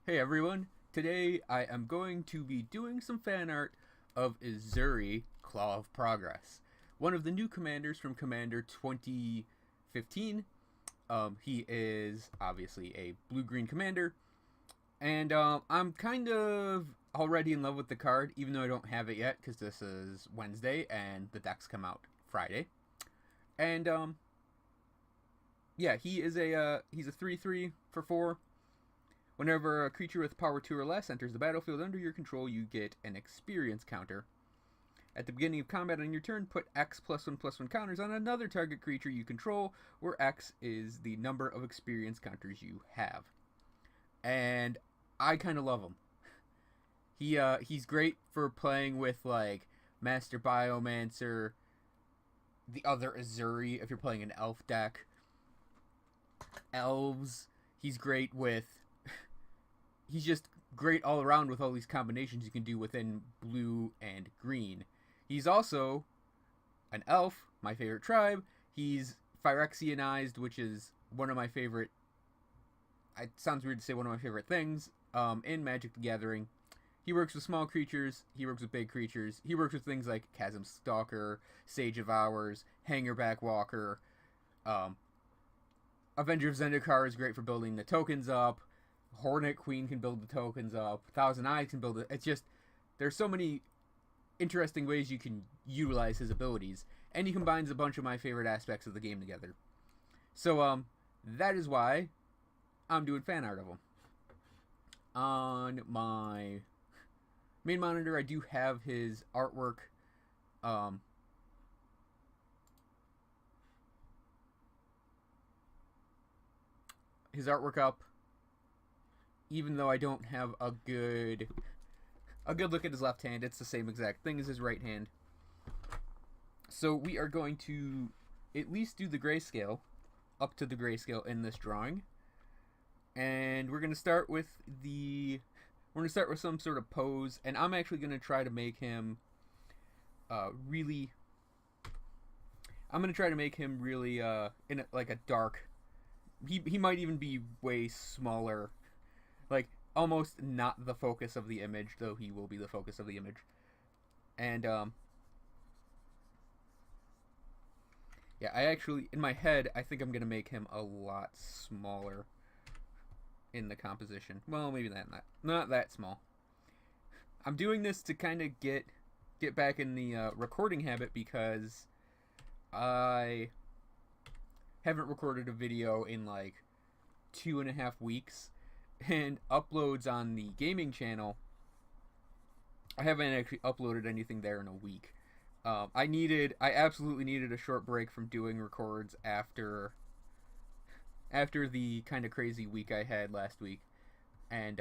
Hey everyone, today I am going to be doing some fan art of Ezuri, Claw of Progress, one of the new commanders from Commander 2015. He is obviously a blue-green commander, and I'm kind of already in love with the card, even though I don't have it yet, because this is Wednesday and the decks come out Friday. And yeah, he's a 3/3 for 4. Whenever a creature with power 2 or less enters the battlefield under your control, you get an experience counter. At the beginning of combat on your turn, put X +1/+1 counters on another target creature you control, where X is the number of experience counters you have. And I kind of love him. He's great for playing with like Master Biomancer, the other Ezuri if you're playing an elf deck. Elves, he's great with he's just great all around with all these combinations you can do within blue and green. He's also an elf, my favorite tribe. He's Phyrexianized, which is one of my favorite. It sounds weird to say one of my favorite things in Magic the Gathering. He works with small creatures. He works with big creatures. He works with things like Chasm Stalker, Sage of Hours, Hangerback Walker. Um, Avenger of Zendikar is great for building the tokens up. Hornet Queen can build the tokens up. Thousand Eyes can build it. It's just there's so many interesting ways you can utilize his abilities, and he combines a bunch of my favorite aspects of the game together. So that is why I'm doing fan art of him. On my main monitor, I do have his artwork. Um, his artwork up, even though I don't have a good look at his left hand. It's the same exact thing as his right hand. So we are going to at least do the grayscale, up to the grayscale in this drawing. And we're going to start with some sort of pose, and I'm actually going to try to make him really I'm going to try to make him really in like a dark. He might even be way smaller, like almost not the focus of the image, though he will be the focus of the image. And yeah, I actually in my head I think I'm gonna make him a lot smaller in the composition. Well, maybe not that small. I'm doing this to kind of get back in the recording habit because I haven't recorded a video in like 2.5 weeks, and uploads on the gaming channel, I haven't actually uploaded anything there in a week. I absolutely needed a short break from doing records after the kind of crazy week I had last week, and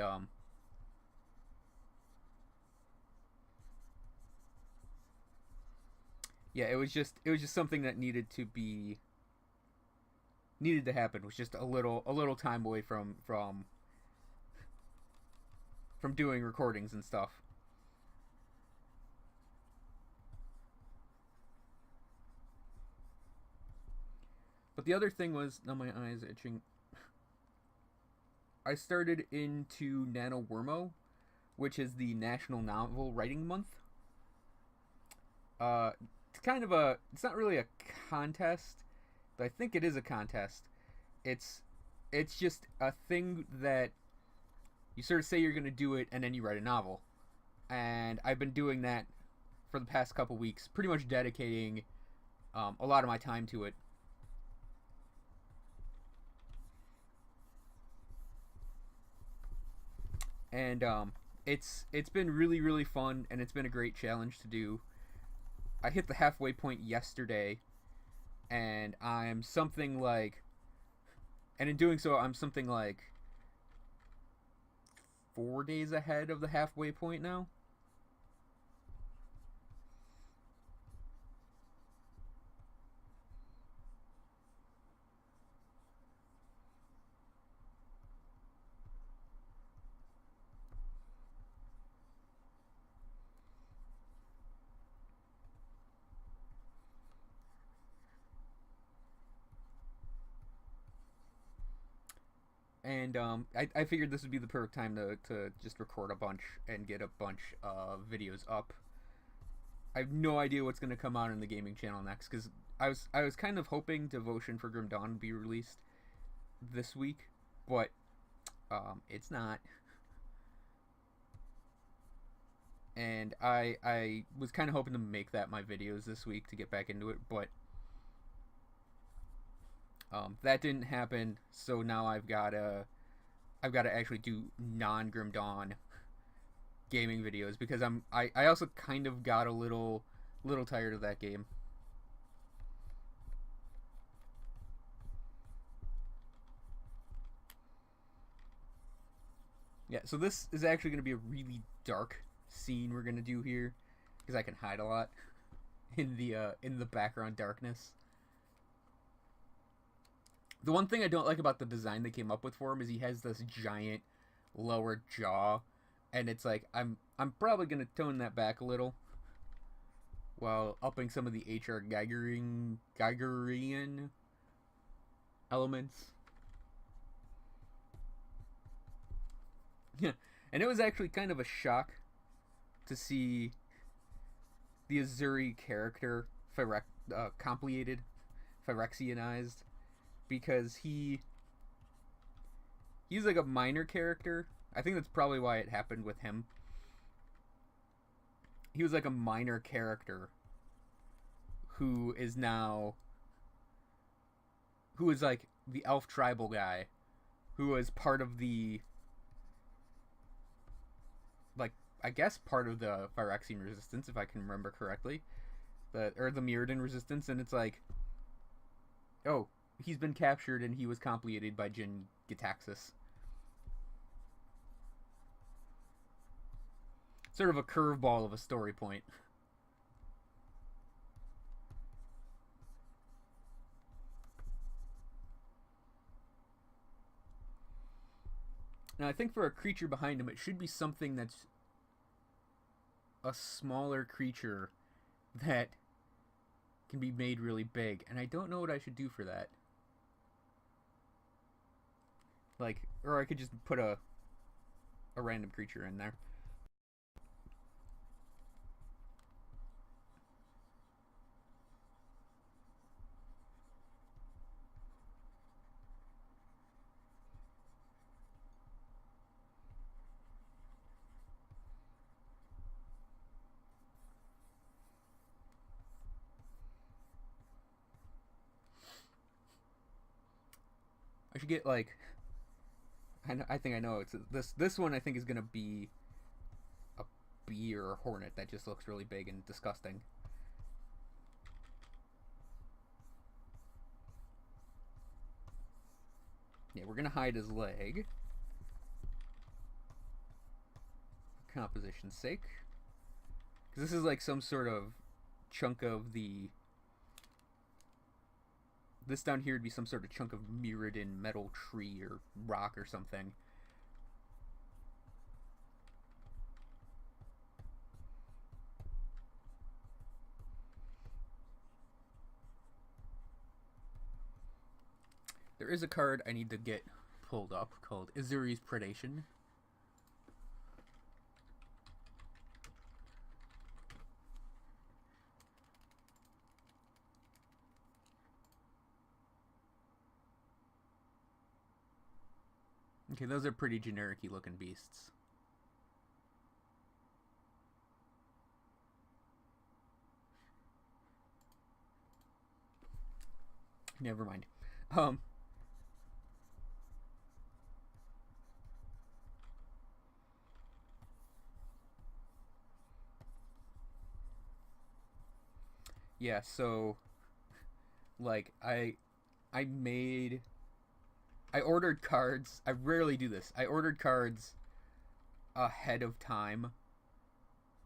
yeah, it was just something that needed to happen. It was just a little time away from doing recordings and stuff. But the other thing was, now my eyes itching. I started into NaNoWriMo, which is the National Novel Writing Month. It's kind of it's not really a contest, but I think it is a contest. It's it's just a thing that you sort of say you're going to do it, and then you write a novel. And I've been doing that for the past couple weeks, pretty much dedicating a lot of my time to it. And it's been really fun, and it's been a great challenge to do. I hit the halfway point yesterday, and I'm something like, and in doing so, I'm something like 4 days ahead of the halfway point now. and I figured this would be the perfect time to just record a bunch and get a bunch of videos up. I have no idea what's going to come out on the gaming channel next, because I was kind of hoping Devotion for Grim Dawn would be released this week, but it's not. And I was kind of hoping to make that my videos this week to get back into it, but that didn't happen. So now I've got to actually do non-Grim Dawn gaming videos, because I also kind of got a little tired of that game. Yeah, so this is actually going to be a really dark scene we're going to do here, because I can hide a lot in the background darkness. The one thing I don't like about the design they came up with for him is he has this giant lower jaw, and it's like I'm probably gonna tone that back a little while upping some of the H.R. Geigerian elements. Yeah, and it was actually kind of a shock to see the Ezuri character complicated, Phyrexianized, because he's like a minor character. I think that's probably why it happened with him. He was like a minor character who is like the elf tribal guy who was part of the, like, I guess part of the Phyrexian resistance, if I can remember correctly, the Mirrodin resistance. And it's like, oh, he's been captured and he was completed by Jin Gitaxis. Sort of a curveball of a story point. Now, I think for a creature behind him, it should be something that's a smaller creature that can be made really big. And I don't know what I should do for that. Like, or I could just put a random creature in there. I should get, like, I think I know it's this one. I think is gonna be a bee or a hornet that just looks really big and disgusting. Yeah, we're gonna hide his leg for composition's sake, because this is like some sort of chunk of the. This down here would be some sort of chunk of Mirrodin metal tree or rock or something. There is a card I need to get pulled up called Ezuri's Predation. Okay, those are pretty generic-y looking beasts. Never mind. Yeah, so like I ordered cards. I rarely do this. I ordered cards ahead of time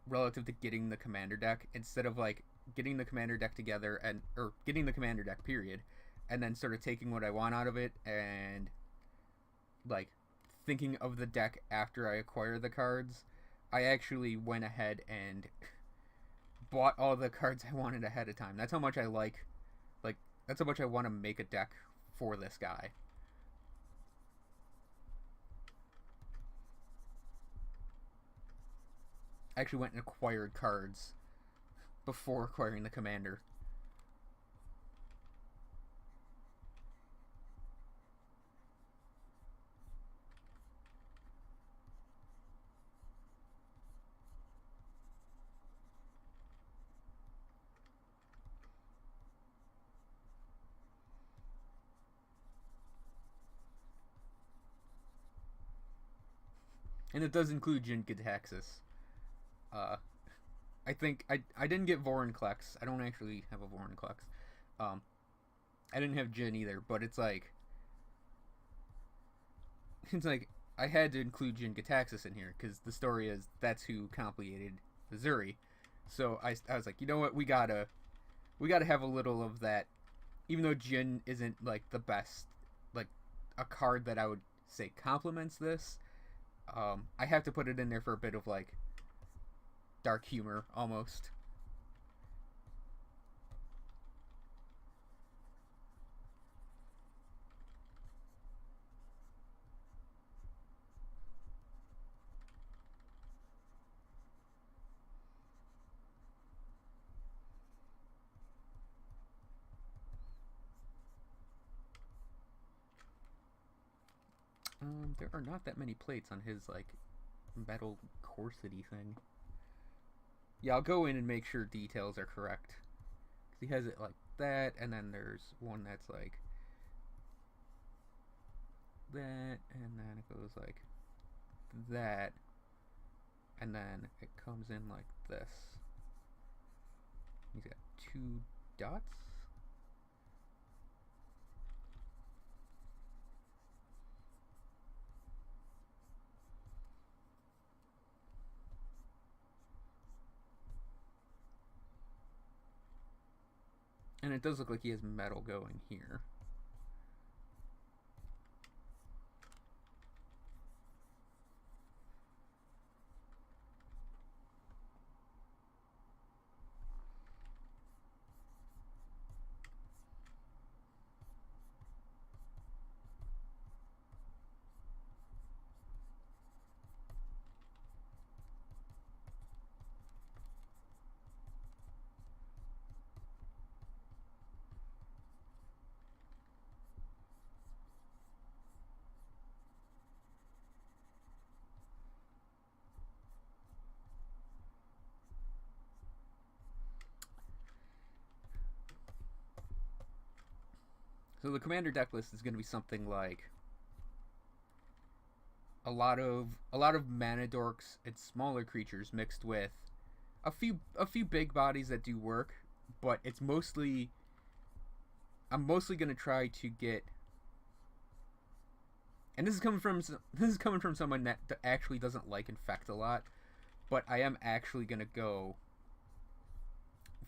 relative to getting the commander deck, instead of like getting the commander deck together or getting the commander deck period, and then sort of taking what I want out of it and like thinking of the deck after I acquire the cards. I actually went ahead and bought all the cards I wanted ahead of time. That's how much I like that's how much I want to make a deck for this guy. I actually went and acquired cards before acquiring the commander. And it does include Jin Gitaxis. I think I didn't get Vorinclex. I don't actually have a Vorinclex. I didn't have Jin either, but it's like I had to include Jin Gitaxis in here because the story is that's who complicated Ezuri. So I was like, you know what, we gotta have a little of that, even though Jin isn't like the best, like a card that I would say complements this. I have to put it in there for a bit of like dark humor almost. There are not that many plates on his like metal corsety thing. Yeah, I'll go in and make sure details are correct. Cause he has it like that, and then there's one that's like that, and then it goes like that, and then it comes in like this. He's got 2 dots. And it does look like he has metal going here. So the commander deck list is going to be something like a lot of mana dorks and smaller creatures mixed with a few big bodies that do work, but it's mostly I'm mostly going to try to get, and this is coming from someone that actually doesn't like infect a lot, but I am actually going to go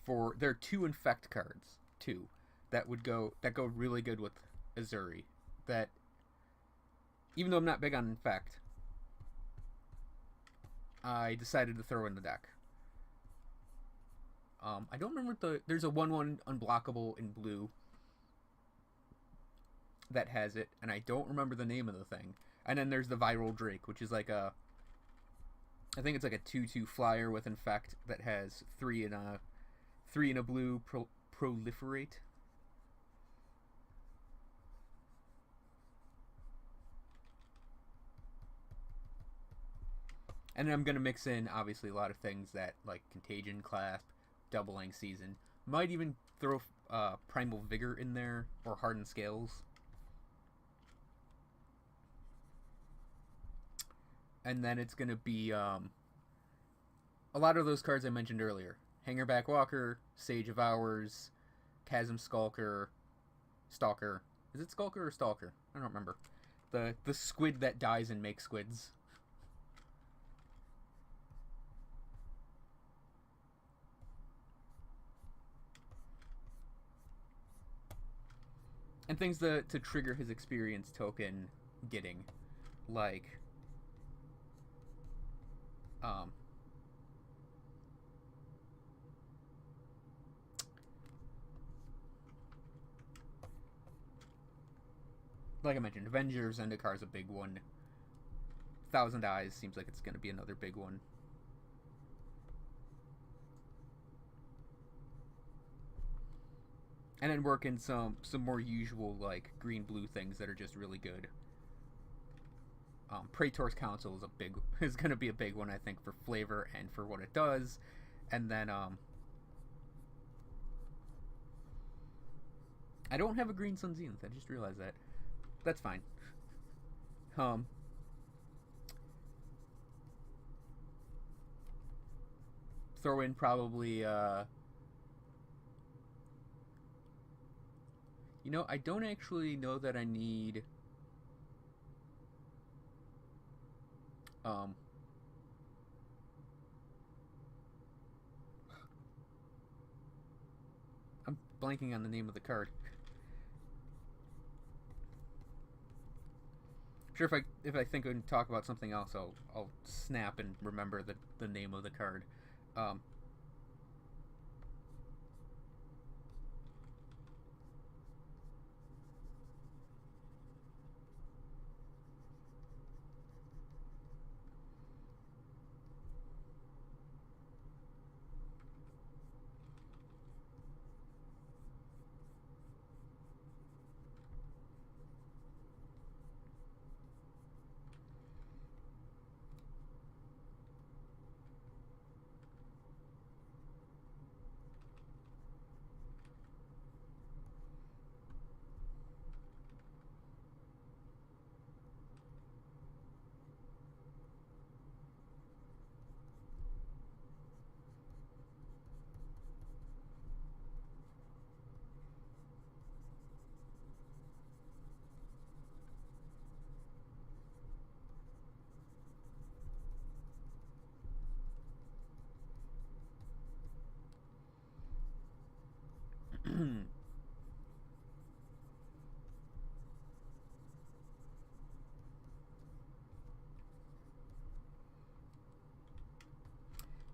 for there are 2 infect cards, 2 that go really good with Ezuri. That even though I'm not big on infect, I decided to throw in the deck. I don't remember there's a 1/1 unblockable in blue that has it, and I don't remember the name of the thing. And then there's the Viral Drake, which is like I think it's like a 2/2 flyer with infect that has 3 in a blue proliferate. And then I'm gonna mix in obviously a lot of things that like Contagion, Clasp, Doubling Season. Might even throw Primal Vigor in there or Hardened Scales. And then it's gonna be a lot of those cards I mentioned earlier: Hangerback Walker, Sage of Hours, Chasm Skulker, Stalker. Is it Skulker or Stalker? I don't remember. The squid that dies and makes squids. And things to trigger his experience token getting, like like I mentioned, Avenger of Zendikar is a big one. Thousand Eyes seems like it's going to be another big one. And then work in some more usual like green blue things that are just really good. Praetor's Council is is going to be a big one, I think, for flavor and for what it does. And then I don't have a green Sun Zenith. I just realized that. That's fine. Um, Throw in probably. I don't actually know that I need. Um, I'm blanking on the name of the card. Sure, if I think and talk about something else, I'll snap and remember the name of the card. Um,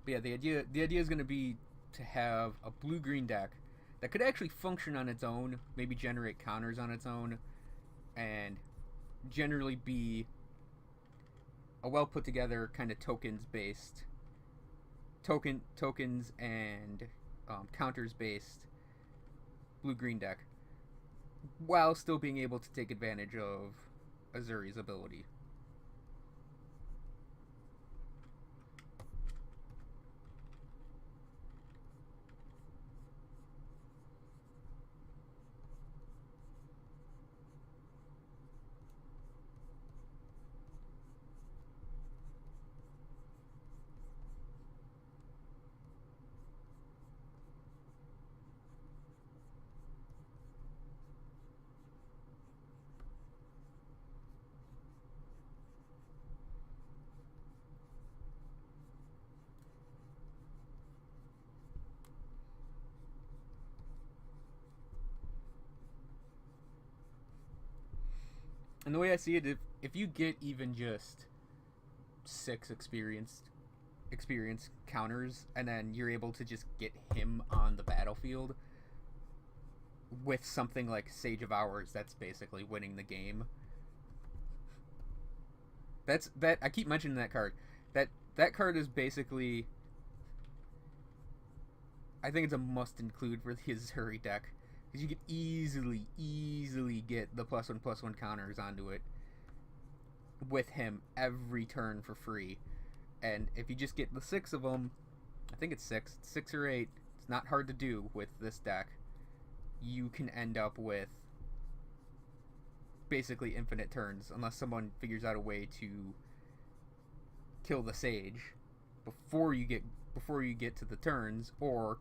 But yeah, the idea is going to be to have a blue green deck that could actually function on its own, maybe generate counters on its own, and generally be a well put together kind of tokens and counters based blue green deck, while still being able to take advantage of Ezuri's ability. And the way I see it, if you get even just 6 experience counters, and then you're able to just get him on the battlefield with something like Sage of Hours, that's basically winning the game. That I keep mentioning that card. That card is basically, I think it's a must include for his Hurry deck, because you can easily get the +1/+1 counters onto it with him every turn for free. And if you just get the 6 of them, I think it's 6 or 8, it's not hard to do with this deck, you can end up with basically infinite turns, unless someone figures out a way to kill the Sage before you get to the turns, or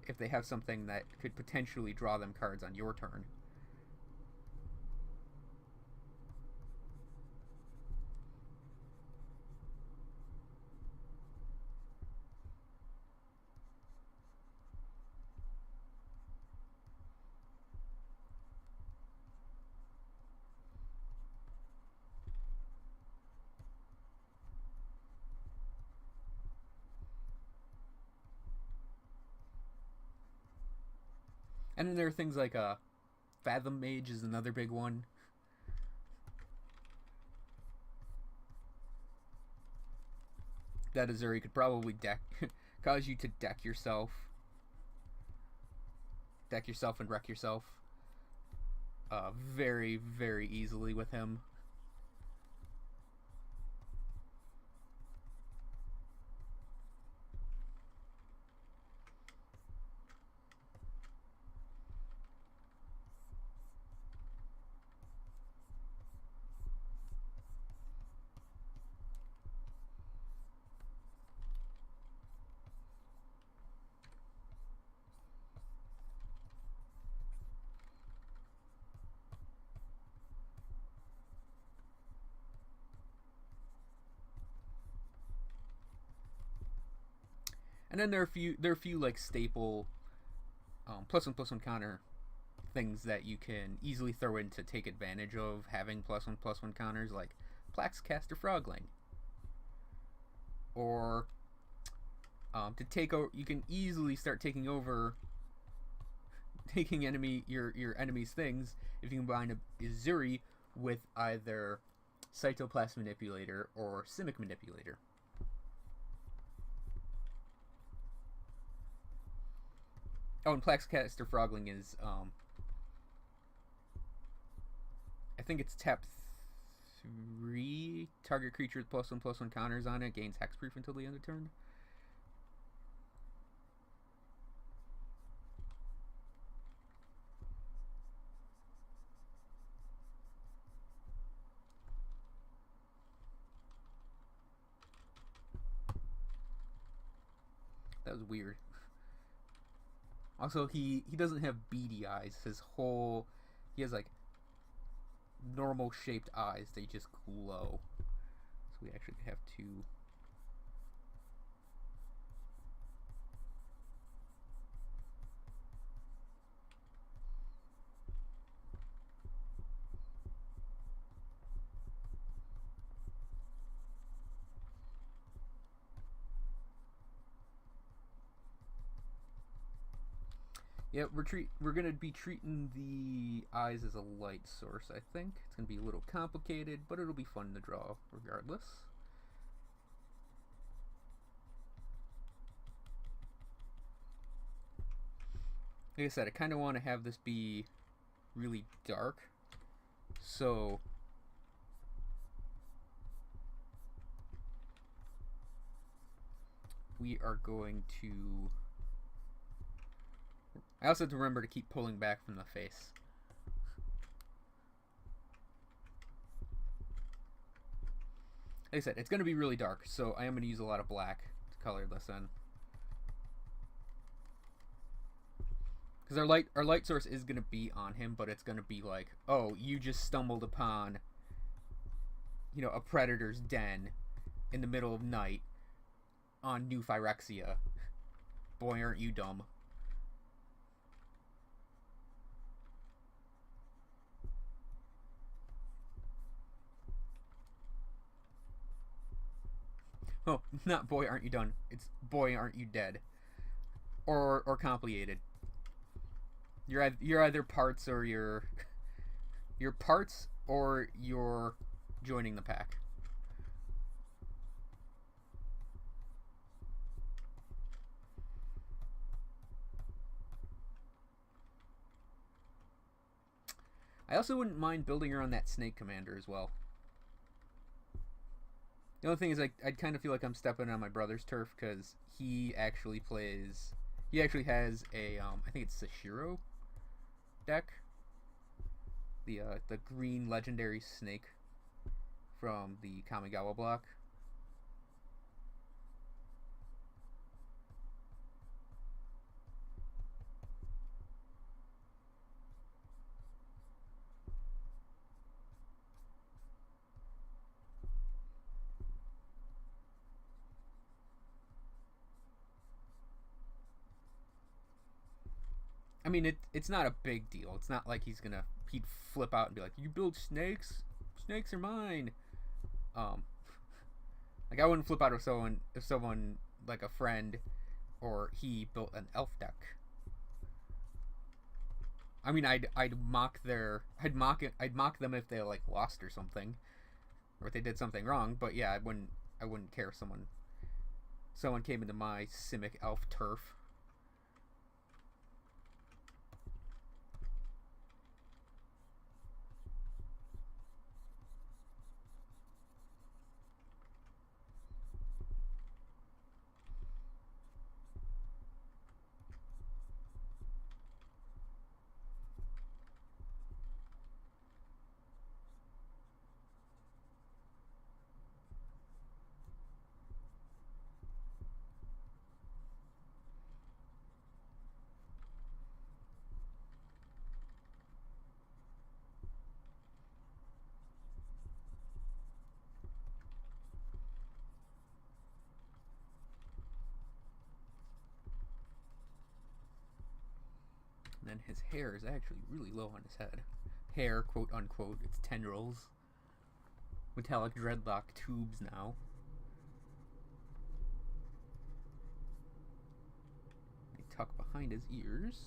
if they have something that could potentially draw them cards on your turn. And then there are things like Fathom Mage is another big one. That Ezuri could probably cause you to deck yourself deck yourself and wreck yourself very, very easily with him. And then there are a few like staple +1/+1 counter things that you can easily throw in to take advantage of having +1/+1 counters, like Plaxcaster Frogling. Or to take over, you can easily start taking over, taking your enemy's things if you combine a Ezuri with either Cytoplast Manipulator or Simic Manipulator. Oh, and Plaxcaster Frogling is, I think it's tap 3. Target creature with +1/+1 counters on it gains hexproof until the end of turn. That was weird. Also, he doesn't have beady eyes. He has like normal shaped eyes. They just glow. So we actually have to. Yeah, we're gonna be treating the eyes as a light source. I think it's gonna be a little complicated, but it'll be fun to draw regardless. Like I said, I kind of want to have this be really dark, so we are going to. I also have to remember to keep pulling back from the face. Like I said, it's going to be really dark, so I am going to use a lot of black to color this in. Because our light source is going to be on him, but it's going to be like, oh, you just stumbled upon, you know, a predator's den in the middle of night on New Phyrexia. Boy, aren't you dumb. Oh, not boy, aren't you done? It's boy, aren't you dead? Or complicated. You're either parts or you're parts or you're joining the pack. I also wouldn't mind building around that snake commander as well. The only thing is, I'd kind of feel like I'm stepping on my brother's turf because he actually has a, I think it's Sashiro deck. The green legendary snake from the Kamigawa block. I mean, it's not a big deal. It's not like he'd flip out and be like, "You build snakes? Snakes are mine." Like I wouldn't flip out if someone like a friend or he built an elf deck. I mean, I'd mock them if they like lost or something, or if they did something wrong. But yeah, I wouldn't care if someone came into my Simic elf turf. man, his hair is actually really low on his head. Hair, quote unquote, it's tendrils. Metallic dreadlock tubes now. They tuck behind his ears.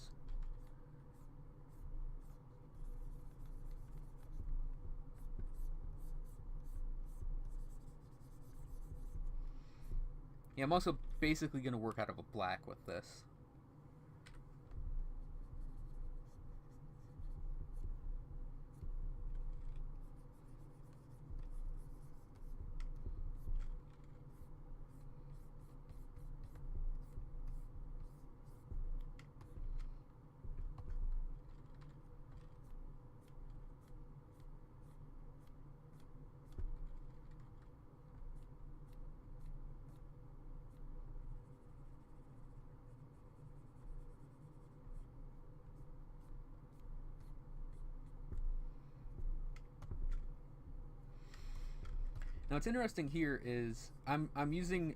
Yeah, I'm also basically going to work out of a black with this. Now what's interesting here is I'm using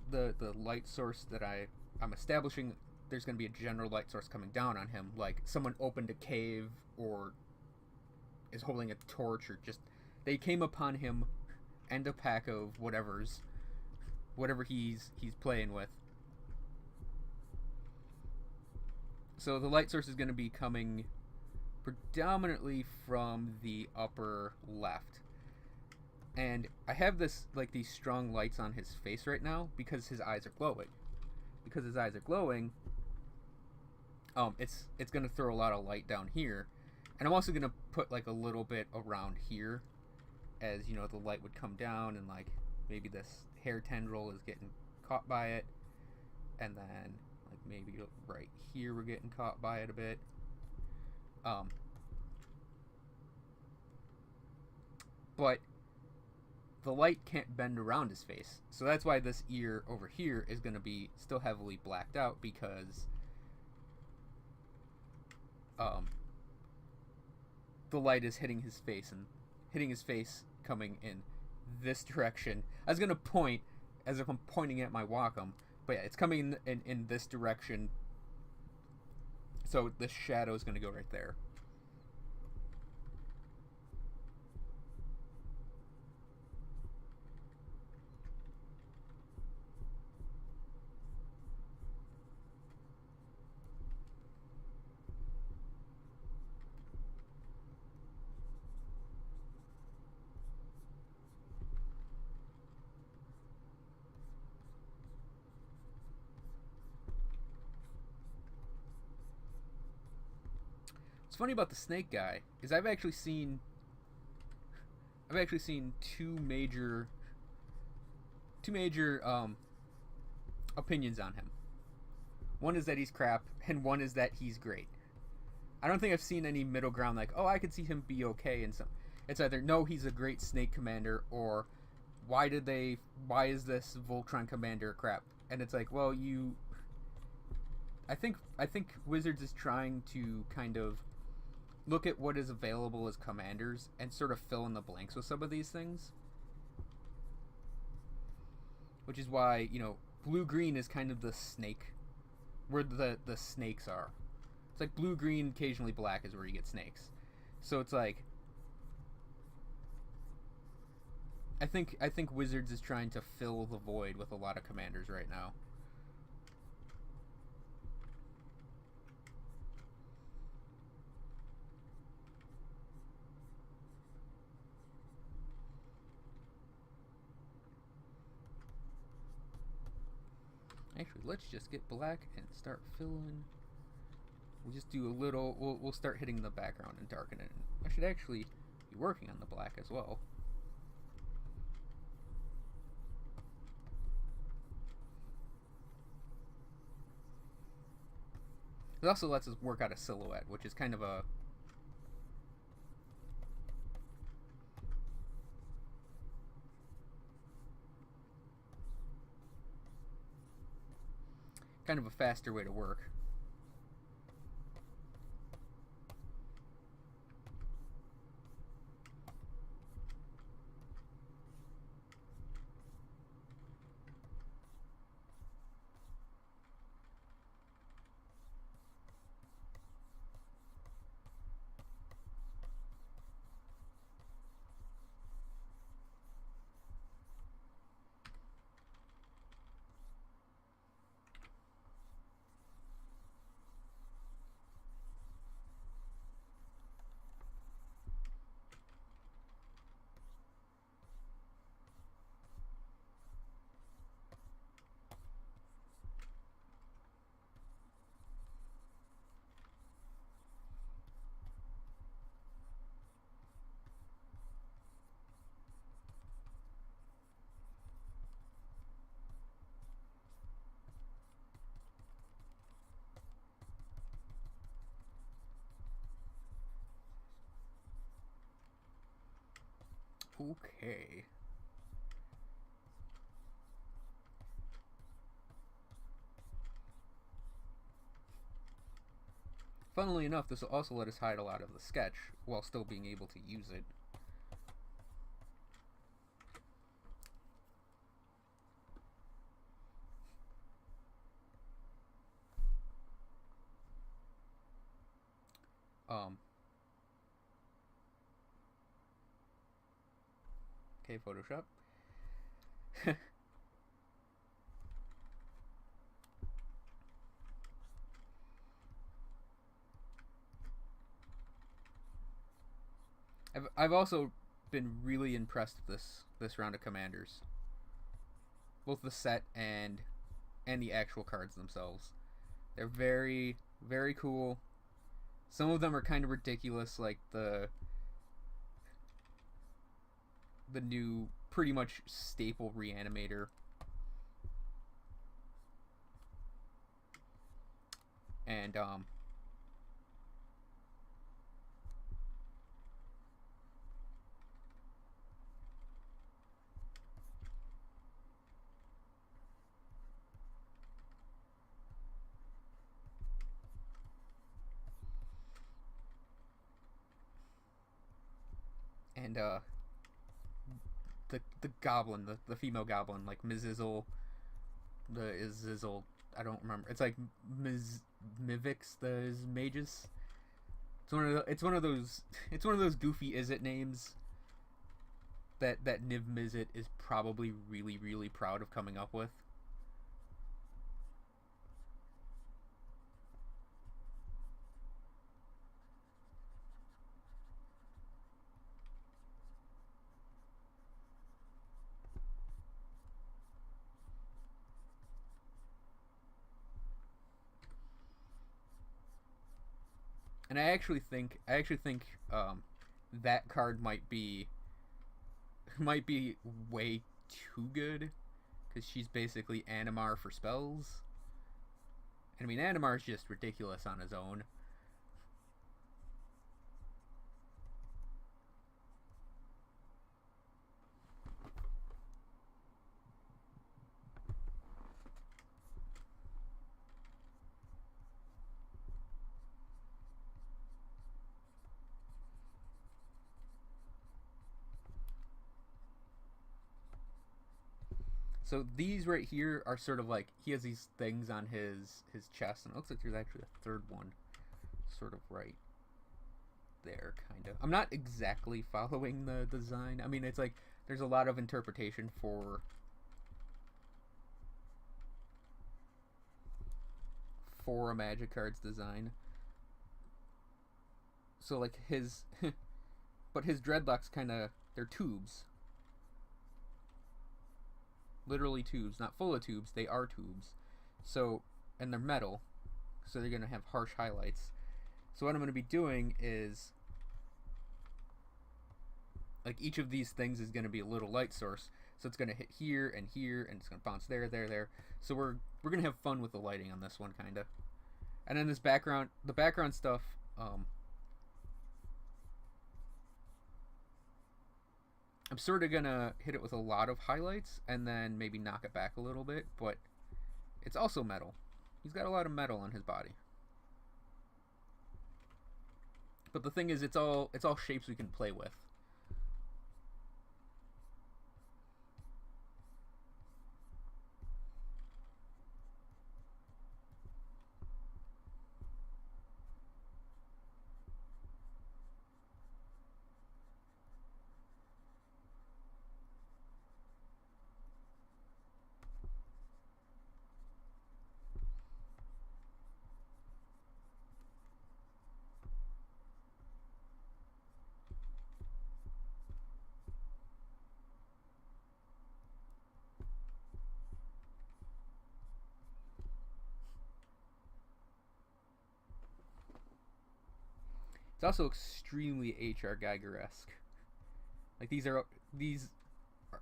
the light source that I'm establishing. There's going to be a general light source coming down on him, like someone opened a cave or is holding a torch, or just they came upon him and a pack of whatever he's playing with. So the light source is going to be coming predominantly from the upper left. And I have this, like, these strong lights on his face right now because his eyes are glowing. Because his eyes are glowing, it's going to throw a lot of light down here. And I'm also going to put, like, a little bit around here as, you know, the light would come down and, like, maybe this hair tendril is getting caught by it. And then, like, maybe right here we're getting caught by it a bit. But the light can't bend around his face. So that's why this ear over here is going to be still heavily blacked out, because the light is hitting his face, and hitting his face coming in this direction. I was going to point as if I'm pointing at my Wacom, but yeah, it's coming in this direction. So the shadow is going to go right there. What's funny about the snake guy is I've actually seen two major opinions on him. One is that he's crap, and one is that he's great. I don't think I've seen any middle ground, like, oh, I could see him be okay, and some. It's either no, he's a great snake commander, or why is this Voltron commander crap? And it's like, well, I think Wizards is trying to kind of look at what is available as commanders and sort of fill in the blanks with some of these things. Which is why, you know, blue-green is kind of the snake, where the snakes are. It's like blue-green, occasionally black is where you get snakes. So it's like, I think Wizards is trying to fill the void with a lot of commanders right now. Actually, let's just get black and start filling. We'll just do a little. We'll start hitting the background and darken it. I should actually be working on the black as well. It also lets us work out a silhouette, which is kind of a faster way to work. Okay. Funnily enough, this will also let us hide a lot of the sketch while still being able to use it. Okay, Photoshop. I've also been really impressed with this round of commanders, both the set and the actual cards themselves. They're very cool. Some of them are kind of ridiculous, like the new pretty much staple reanimator. And the goblin, the female goblin, like Mizizzle, the Izizzle, I don't remember. It's like Mivix, the Magus. It's one of those goofy is it names that Niv Mizzet is probably really proud of coming up with. And I actually think that card might be way too good, because she's basically Animar for spells. And I mean, Animar's just ridiculous on his own. So these right here are sort of like, he has these things on his chest, and it looks like there's actually a third one sort of right there, kind of. I'm not exactly following the design. I mean, it's like there's a lot of interpretation for a Magic card's design. So like his but his dreadlocks kind of, they're tubes. Literally tubes, not full of tubes, they are tubes. So, and they're metal, so they're going to have harsh highlights. So what I'm going to be doing is, like, each of these things is going to be a little light source. So it's going to hit here, and it's going to bounce there, there. So we're going to have fun with the lighting on this one, kind of. And then this background, the background stuff, I'm sort of going to hit it with a lot of highlights and then maybe knock it back a little bit, but it's also metal. He's got a lot of metal on his body. But the thing is, it's all shapes we can play with. It's also extremely H.R. Geiger-esque. Like, these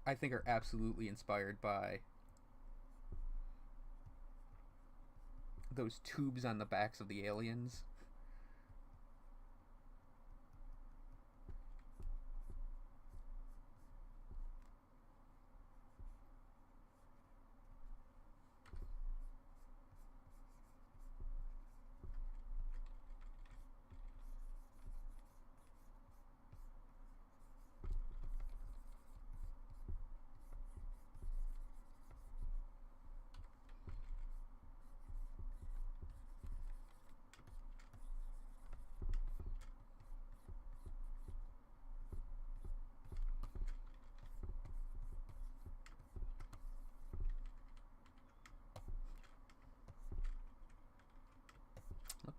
I think are absolutely inspired by those tubes on the backs of the aliens.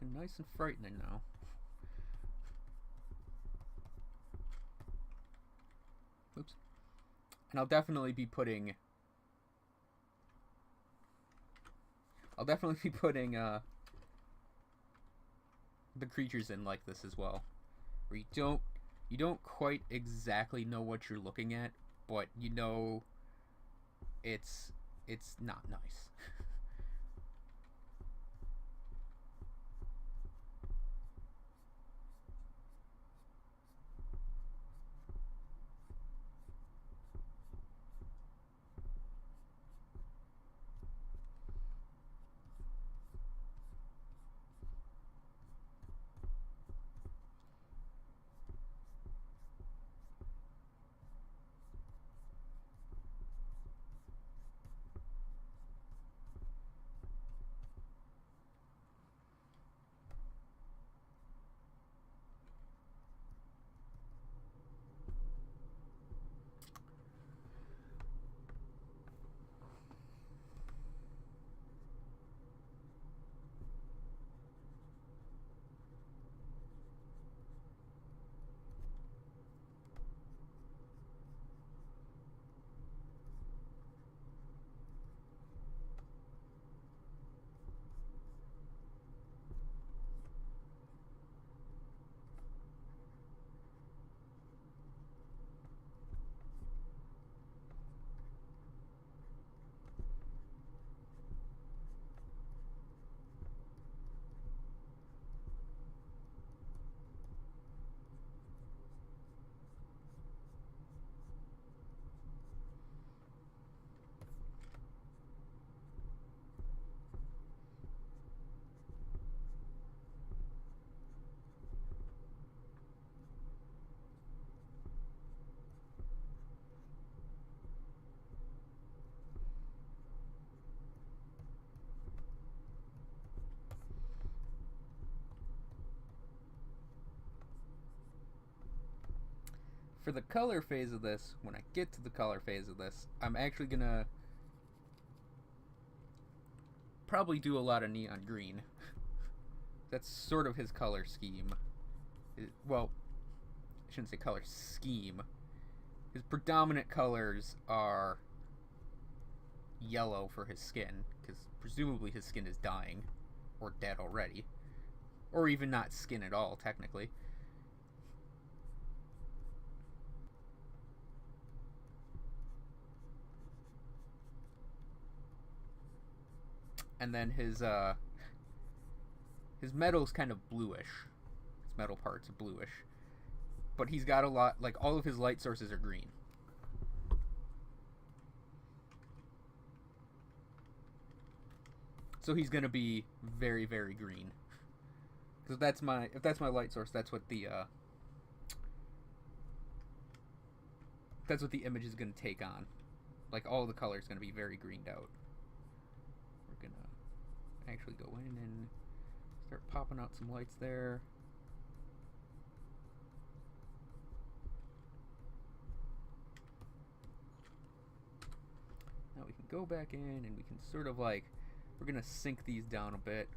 looking nice and frightening now. Oops. And I'll definitely be putting the creatures in like this as well, where you don't quite exactly know what you're looking at, but you know it's not nice. For the color phase of this, when I get to the color phase of this, I'm actually gonna probably do a lot of neon green. That's sort of his color scheme. Well, I shouldn't say color scheme. His predominant colors are yellow for his skin, because presumably his skin is dying, or dead already. Or even not skin at all, technically. And then his metal's kind of bluish. His metal parts are bluish. But he's got a lot, like all of his light sources are green. So he's gonna be very, very green. Because if that's my light source, that's what the image is gonna take on. Like all the colors gonna be very greened out. We're gonna actually go in and start popping out some lights there. Now we can go back in and we can sort of like, we're gonna sink these down a bit.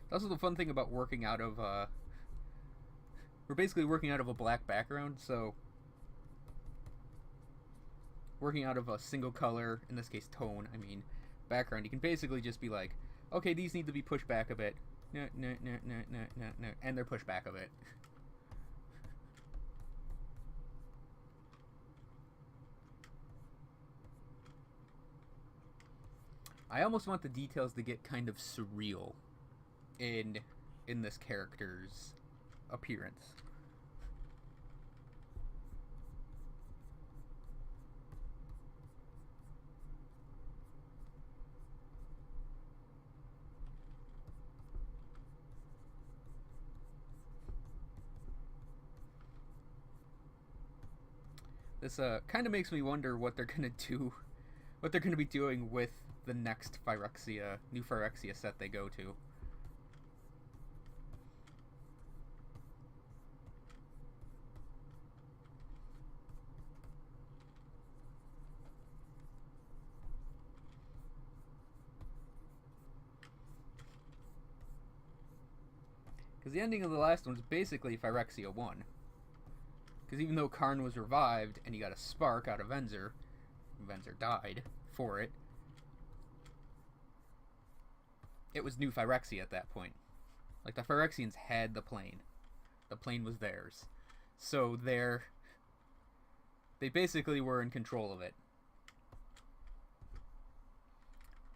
That's also the fun thing about working out of, we're basically working out of a black background, so working out of a single color, in this case tone, I mean, background, you can basically just be like, okay, these need to be pushed back a bit, no, no, no, no, no, no, no, and they're pushed back a bit. I almost want the details to get kind of surreal in this character's appearance. This kind of makes me wonder what they're gonna do, what they're gonna be doing with the next Phyrexia, new Phyrexia set they go to. Because the ending of the last one is basically Phyrexia 1. Because even though Karn was revived and he got a spark out of Venzer died for it, it was new Phyrexia at that point. Like, the Phyrexians had the plane. The plane was theirs. So they basically were in control of it.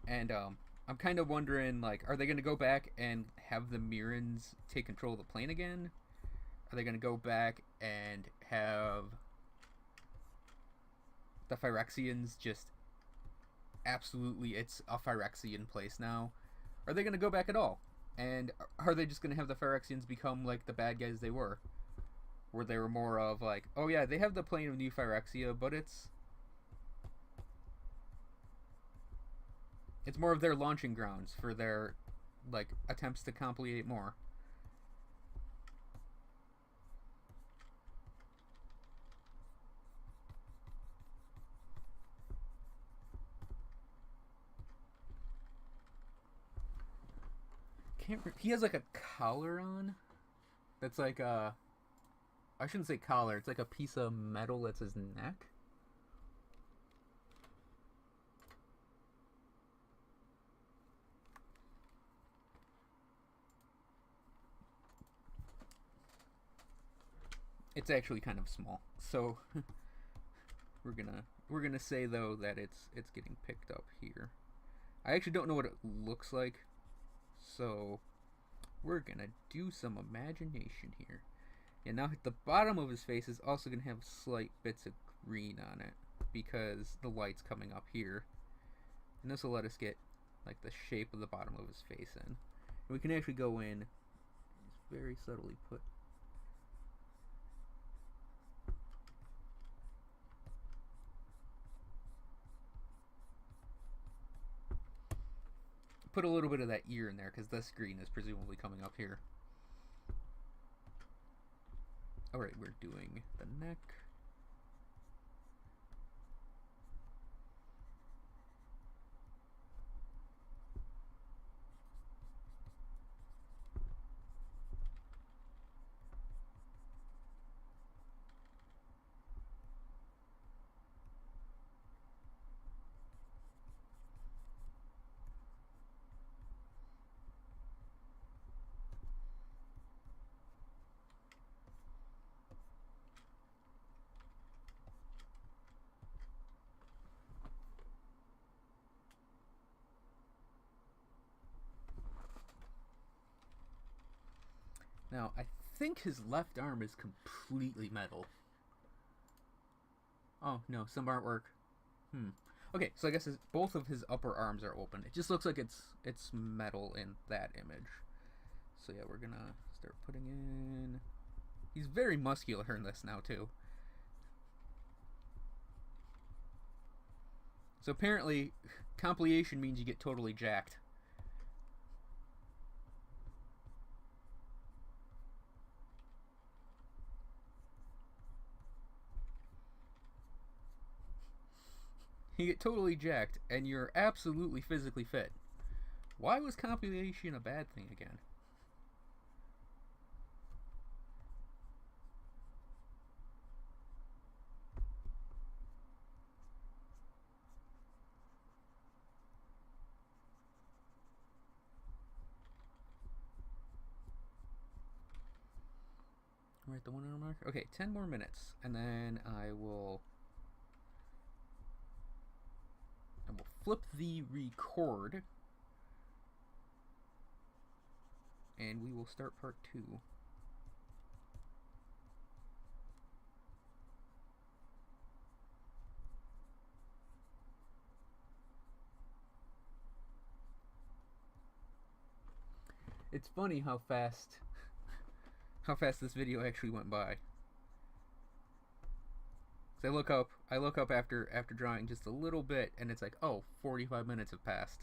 And I'm kind of wondering, like, are they going to go back and have the Mirrans take control of the plane again? Are they going to go back and have the Phyrexians just absolutely, it's a Phyrexian place now? Are they going to go back at all? And are they just going to have the Phyrexians become like the bad guys they were? Where they were more of like, oh yeah, they have the plane of New Phyrexia, but it's more of their launching grounds for their, like, attempts to complicate more. He has like a collar on that's like a, I shouldn't say collar, it's like a piece of metal that's his neck. It's actually kind of small, so we're gonna say though that it's getting picked up here. I actually don't know what it looks like, so we're gonna do some imagination here. And now the bottom of his face is also gonna have slight bits of green on it because the light's coming up here, and this will let us get like the shape of the bottom of his face in. And we can actually go in, just very subtly put a little bit of that ear in there because this green is presumably coming up here. Alright, we're doing the neck. Now, I think his left arm is completely metal. Oh, no, some artwork. Okay, so I guess both of his upper arms are open. It just looks like it's metal in that image. So yeah, we're gonna start putting in... He's very muscular in this now, too. So apparently, compilation means you get totally jacked. You get totally jacked, and you're absolutely physically fit. Why was compilation a bad thing again? We're at the 1 hour mark. Okay, 10 more minutes, and then I will flip the record, and we will start part 2. It's funny how fast this video actually went by. So I look up after drawing just a little bit, and it's like, oh, 45 minutes have passed.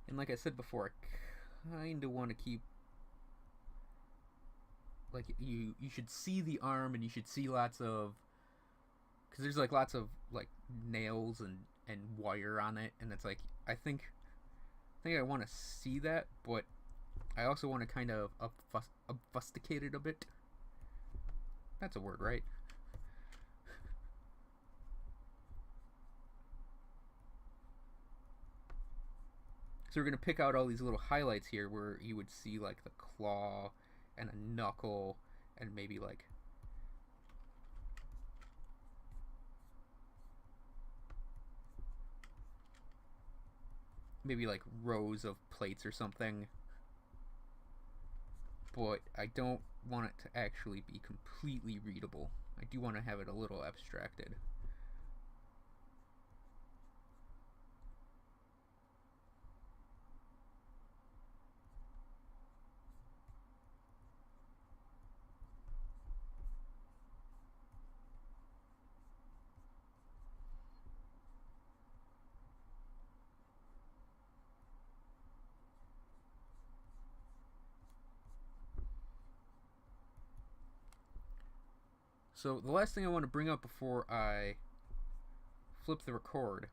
And like I said before, I kind of want to keep, like, you should see the arm, and you should see lots of, because there's like lots of like nails and wire on it, and it's like I want to see that, but I also want to kind of obfuscate it a bit. That's a word, right? So we're going to pick out all these little highlights here where you would see like the claw and a knuckle and maybe like rows of plates or something. But I don't want it to actually be completely readable. I do want to have it a little abstracted. So the last thing I want to bring up before I flip the record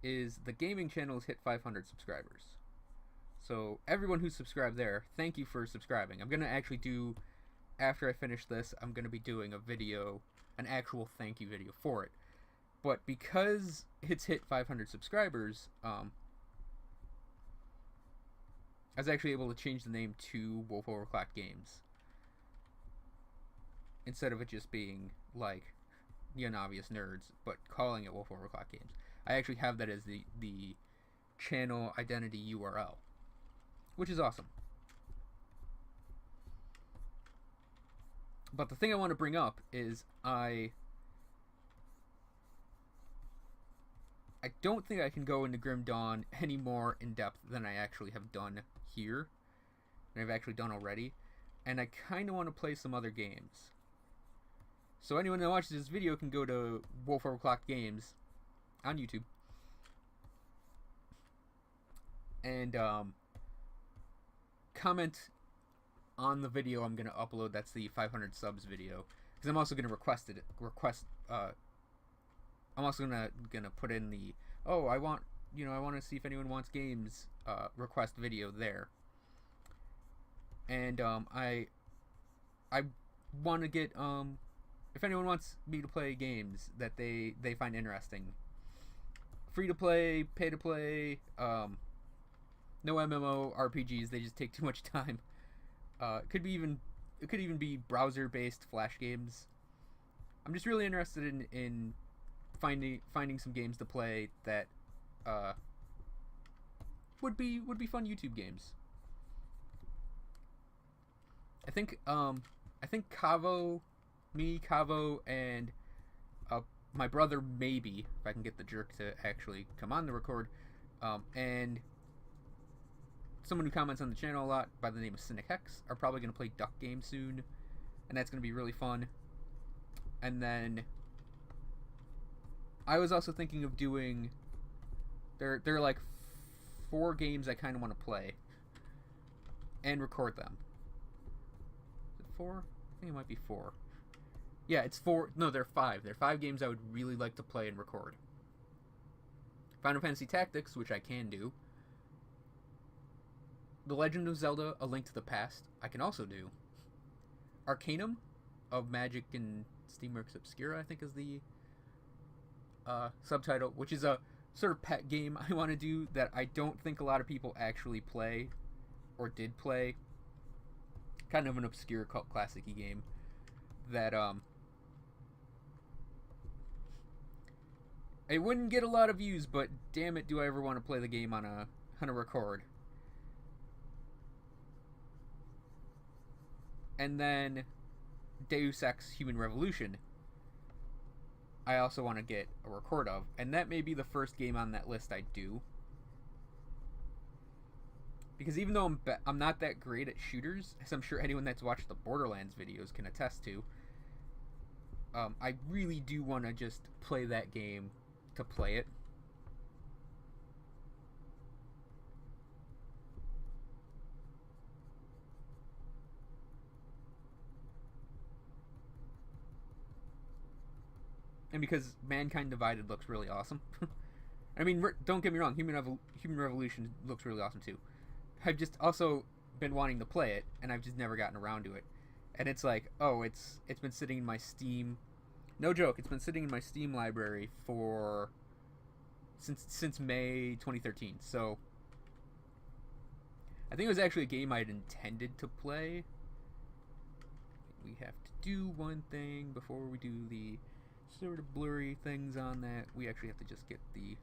is the gaming channel has hit 500 subscribers. So everyone who's subscribed there, thank you for subscribing. I'm going to actually do, after I finish this, I'm going to be doing a video, an actual thank you video for it. But because it's hit 500 subscribers, I was actually able to change the name to Wolf Overclock Games, instead of it just being like the Unobvious Nerds, but calling it Wolf Overclock Games. I actually have that as the channel identity URL, which is awesome. But the thing I want to bring up is I don't think I can go into Grim Dawn any more in depth than I actually have done here, and I've actually done already, and I kind of want to play some other games. So anyone that watches this video can go to Wolf Overclock Games on YouTube and comment on the video I'm going to upload. That's the 500 subs video, because I'm also going to I'm also gonna put in the I want to see if anyone wants games request video there, and I want to get if anyone wants me to play games that they find interesting, free to play, pay to play, no MMO RPGs, they just take too much time. It could even be browser based flash games. I'm just really interested in finding some games to play that would be fun YouTube games. I think Cavo, and my brother, maybe, if I can get the jerk to actually come on the record, and someone who comments on the channel a lot by the name of Cynic Hex are probably going to play Duck Game soon, and that's going to be really fun. And then I was also thinking of doing, there are like 4 games I kind of want to play and record them. Is it 4? I think it might be 4. Yeah, it's 4. No, they're 5. They're 5 games I would really like to play and record. Final Fantasy Tactics, which I can do. The Legend of Zelda: A Link to the Past, I can also do. Arcanum, of Magic and Steamworks Obscura, I think is the subtitle, which is a sort of pet game I want to do that I don't think a lot of people actually play or did play. Kind of an obscure cult classic-y game that it wouldn't get a lot of views, but damn it, do I ever want to play the game on a record. And then Deus Ex Human Revolution, I also want to get a record of, and that may be the first game on that list I do. Because even though I'm not that great at shooters, as I'm sure anyone that's watched the Borderlands videos can attest to, I really do want to just play that game to play it. And because Mankind Divided looks really awesome. I mean, don't get me wrong, Human Revolution looks really awesome too. I've just also been wanting to play it, and I've just never gotten around to it. And it's like, oh, it's been sitting in my Steam. No joke, it's been sitting in my Steam library for since May 2013. So I think it was actually a game I'd intended to play. We have to do one thing before we do the sort of blurry things on that. We actually have to just get the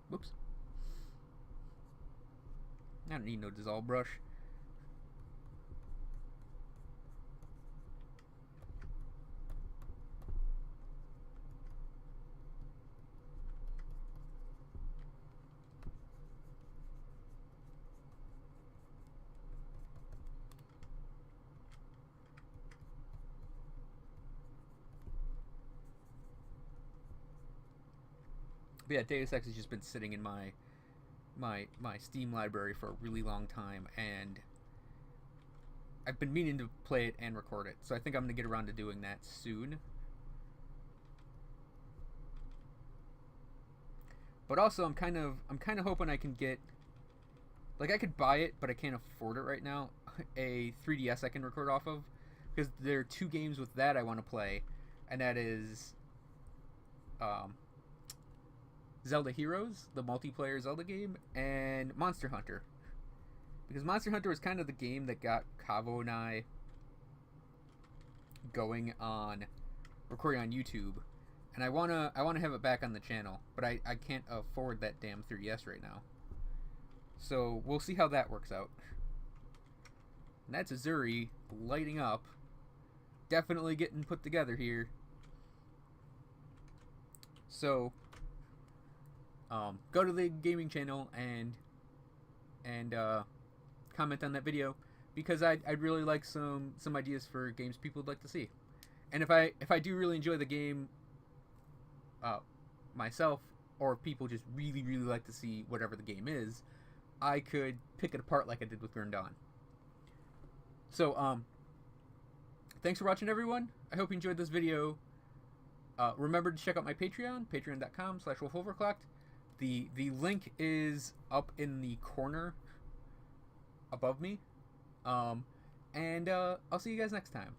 whoops. I don't need no dissolve brush. But yeah, Deus Ex has just been sitting in my Steam library for a really long time, and I've been meaning to play it and record it. So I think I'm gonna get around to doing that soon. But also, I'm kind of hoping I can get, like, I could buy it, but I can't afford it right now. A 3DS I can record off of, because there are two games with that I want to play, and that is Zelda Heroes, the multiplayer Zelda game, and Monster Hunter. Because Monster Hunter was kind of the game that got Kavo and I going on recording on YouTube, and I wanna have it back on the channel, but I can't afford that damn 3DS right now. So we'll see how that works out. And that's Ezuri lighting up, definitely getting put together here. So go to the gaming channel and comment on that video, because I'd really like some ideas for games people would like to see. And if I do really enjoy the game myself, or if people just really like to see whatever the game is, I could pick it apart like I did with Gurren Dawn. So thanks for watching, everyone. I hope you enjoyed this video. Remember to check out my Patreon, patreon.com/wolfoverclocked. The link is up in the corner above me. And I'll see you guys next time.